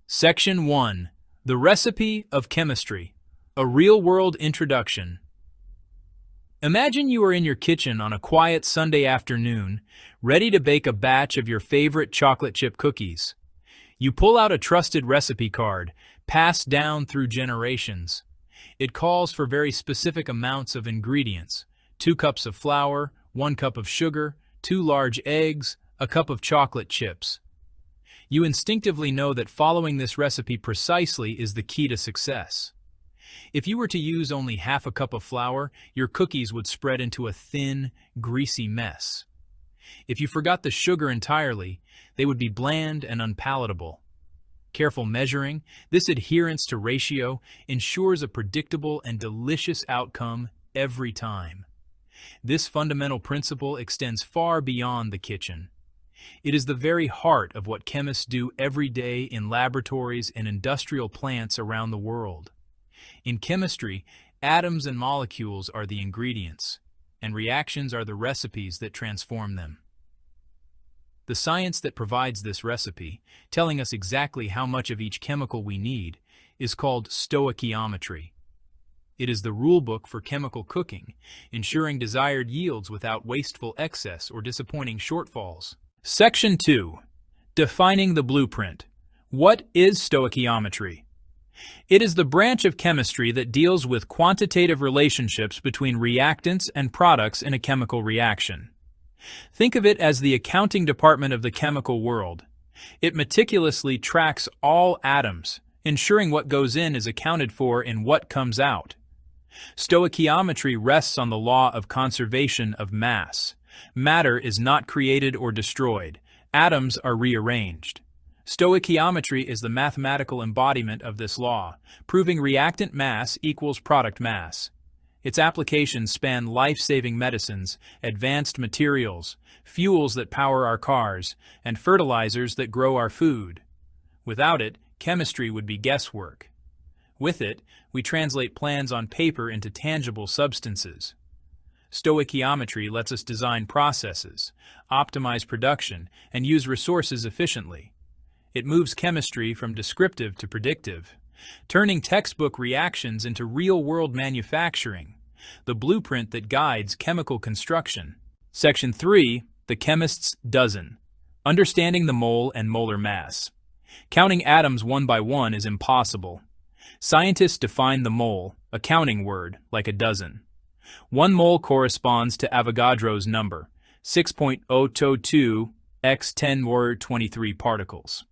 Section 1. The Recipe of Chemistry. A Real-World Introduction. Imagine you are in your kitchen on a quiet Sunday afternoon, ready to bake a batch of your favorite chocolate chip cookies. You pull out a trusted recipe card, passed down through generations. It calls for very specific amounts of ingredients: 2 cups of flour, 1 cup of sugar, 2 large eggs, a cup of chocolate chips. You instinctively know that following this recipe precisely is the key to success. If you were to use only half a cup of flour, your cookies would spread into a thin, greasy mess. If you forgot the sugar entirely, they would be bland and unpalatable. Careful measuring, this adherence to ratio, ensures a predictable and delicious outcome every time. This fundamental principle extends far beyond the kitchen. It is the very heart of what chemists do every day in laboratories and industrial plants around the world. In chemistry, atoms and molecules are the ingredients, and reactions are the recipes that transform them. The science that provides this recipe, telling us exactly how much of each chemical we need, is called stoichiometry. It is the rulebook for chemical cooking, ensuring desired yields without wasteful excess or disappointing shortfalls. Section 2. Defining the blueprint. What is stoichiometry? It is the branch of chemistry that deals with quantitative relationships between reactants and products in a chemical reaction. Think of it as the accounting department of the chemical world. It meticulously tracks all atoms, ensuring what goes in is accounted for in what comes out. Stoichiometry rests on the law of conservation of mass. Matter is not created or destroyed. Atoms are rearranged. Stoichiometry is the mathematical embodiment of this law, proving reactant mass equals product mass. Its applications span life-saving medicines, advanced materials, fuels that power our cars, and fertilizers that grow our food. Without it, chemistry would be guesswork. With it, we translate plans on paper into tangible substances. Stoichiometry lets us design processes, optimize production, and use resources efficiently. It moves chemistry from descriptive to predictive, turning textbook reactions into real-world manufacturing, the blueprint that guides chemical construction. Section 3. The Chemist's Dozen. Understanding the mole and molar mass. Counting atoms one by one is impossible. Scientists define the mole, a counting word, like a dozen. 1 mole corresponds to Avogadro's number, 6.022 x 10^23 particles.